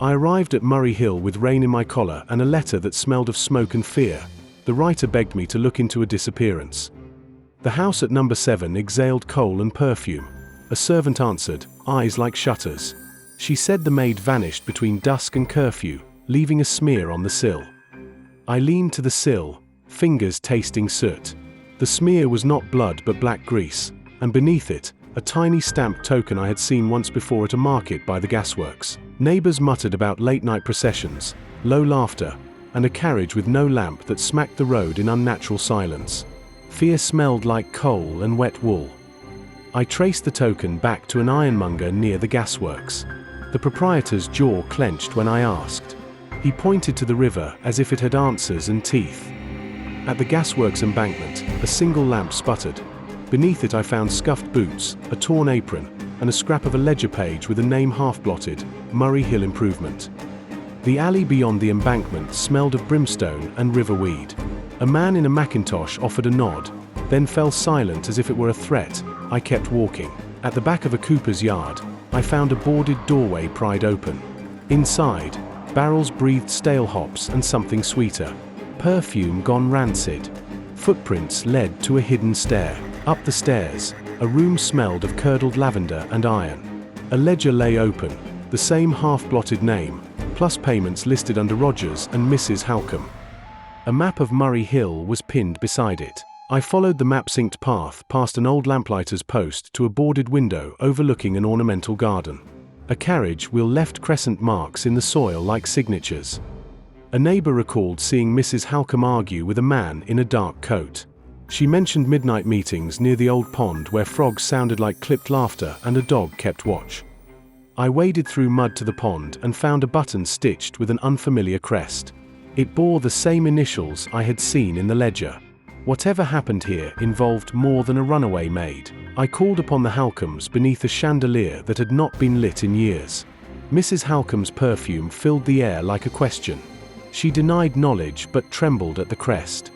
I arrived at Murray Hill with rain in my collar and a letter that smelled of smoke and fear. The writer begged me to look into a disappearance. The house at number 7 exhaled coal and perfume. A servant answered, eyes like shutters. She said the maid vanished between dusk and curfew, leaving a smear on the sill. I leaned to the sill, fingers tasting soot. The smear was not blood but black grease, and beneath it, a tiny stamped token I had seen once before at a market by the gasworks. Neighbors muttered about late-night processions, low laughter, and a carriage with no lamp that smacked the road in unnatural silence. Fear smelled like coal and wet wool. I traced the token back to an ironmonger near the gasworks. The proprietor's jaw clenched when I asked. He pointed to the river as if it had answers and teeth. At the gasworks embankment, a single lamp sputtered. Beneath it I found scuffed boots, a torn apron, and a scrap of a ledger page with a name half-blotted, Murray Hill Improvement. The alley beyond the embankment smelled of brimstone and riverweed. A man in a Macintosh offered a nod, then fell silent as if it were a threat. I kept walking. At the back of a cooper's yard, I found a boarded doorway pried open. Inside, barrels breathed stale hops and something sweeter. Perfume gone rancid. Footprints led to a hidden stair. Up the stairs, a room smelled of curdled lavender and iron. A ledger lay open, the same half-blotted name, plus payments listed under Rogers and Mrs. Halcombe. A map of Murray Hill was pinned beside it. I followed the map-synced path past an old lamplighter's post to a boarded window overlooking an ornamental garden. A carriage wheel left crescent marks in the soil like signatures. A neighbor recalled seeing Mrs. Halcombe argue with a man in a dark coat. She mentioned midnight meetings near the old pond where frogs sounded like clipped laughter and a dog kept watch. I waded through mud to the pond and found a button stitched with an unfamiliar crest. It bore the same initials I had seen in the ledger. Whatever happened here involved more than a runaway maid. I called upon the Halcombes beneath a chandelier that had not been lit in years. Mrs. Halcombe's perfume filled the air like a question. She denied knowledge but trembled at the crest.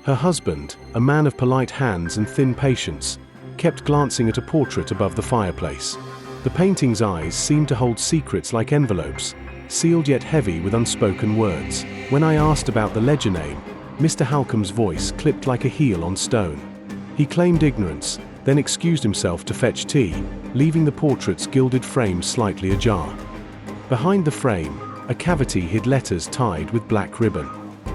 Her husband, a man of polite hands and thin patience, kept glancing at a portrait above the fireplace. The painting's eyes seemed to hold secrets like envelopes, sealed yet heavy with unspoken words. When I asked about the ledger name, Mr. Halcombe's voice clipped like a heel on stone. He claimed ignorance, then excused himself to fetch tea, leaving the portrait's gilded frame slightly ajar. Behind the frame, a cavity hid letters tied with black ribbon.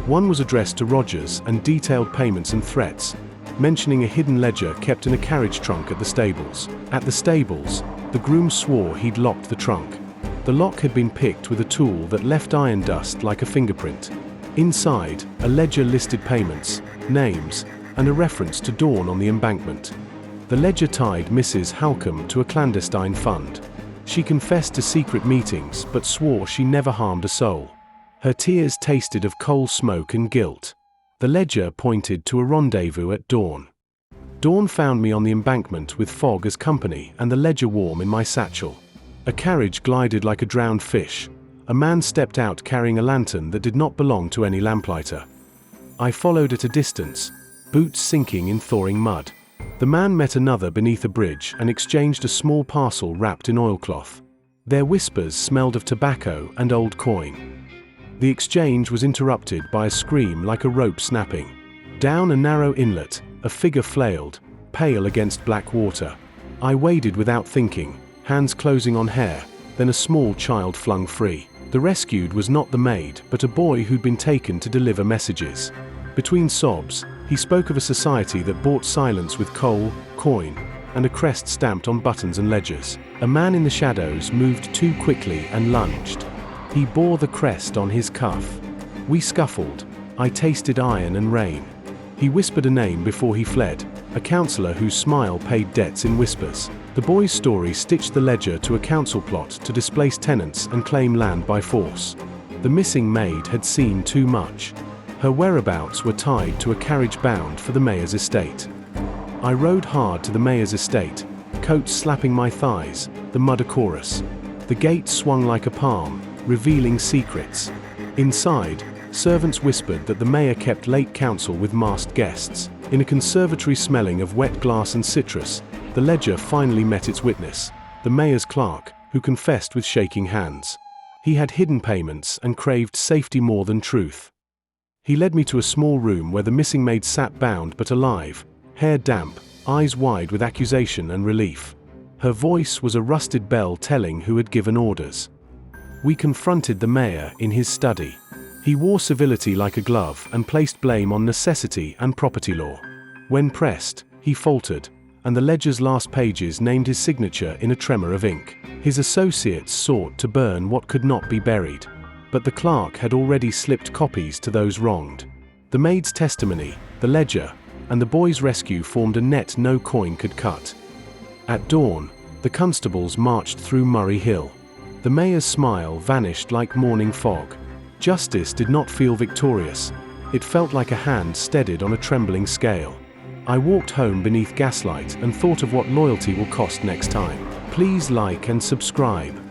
One was addressed to Rogers and detailed payments and threats, mentioning a hidden ledger kept in a carriage trunk at the stables. At the stables, the groom swore he'd locked the trunk. The lock had been picked with a tool that left iron dust like a fingerprint. Inside, a ledger listed payments, names, and a reference to Dawn on the embankment. The ledger tied Mrs. Halcombe to a clandestine fund. She confessed to secret meetings but swore she never harmed a soul. Her tears tasted of coal smoke and guilt. The ledger pointed to a rendezvous at dawn. Dawn found me on the embankment with fog as company and the ledger warm in my satchel. A carriage glided like a drowned fish. A man stepped out carrying a lantern that did not belong to any lamplighter. I followed at a distance, boots sinking in thawing mud. The man met another beneath a bridge and exchanged a small parcel wrapped in oilcloth. Their whispers smelled of tobacco and old coin. The exchange was interrupted by a scream like a rope snapping. Down a narrow inlet, a figure flailed, pale against black water. I waded without thinking, hands closing on hair, then a small child flung free. The rescued was not the maid, but a boy who'd been taken to deliver messages. Between sobs, he spoke of a society that bought silence with coal, coin, and a crest stamped on buttons and ledgers. A man in the shadows moved too quickly and lunged. He bore the crest on his cuff. We scuffled. I tasted iron and rain. He whispered a name before he fled, a councillor whose smile paid debts in whispers. The boy's story stitched the ledger to a council plot to displace tenants and claim land by force. The missing maid had seen too much. Her whereabouts were tied to a carriage bound for the mayor's estate. I rode hard to the mayor's estate, coats slapping my thighs, the mud a chorus. The gate swung like a palm, revealing secrets. Inside, servants whispered that the mayor kept late counsel with masked guests. In a conservatory smelling of wet glass and citrus, the ledger finally met its witness, the mayor's clerk, who confessed with shaking hands. He had hidden payments and craved safety more than truth. He led me to a small room where the missing maid sat bound but alive, hair damp, eyes wide with accusation and relief. Her voice was a rusted bell telling who had given orders. We confronted the mayor in his study. He wore civility like a glove and placed blame on necessity and property law. When pressed, he faltered, and the ledger's last pages named his signature in a tremor of ink. His associates sought to burn what could not be buried, but the clerk had already slipped copies to those wronged. The maid's testimony, the ledger, and the boy's rescue formed a net no coin could cut. At dawn, the constables marched through Murray Hill. The mayor's smile vanished like morning fog. Justice did not feel victorious. It felt like a hand steadied on a trembling scale. I walked home beneath gaslight and thought of what loyalty will cost next time. Please like and subscribe.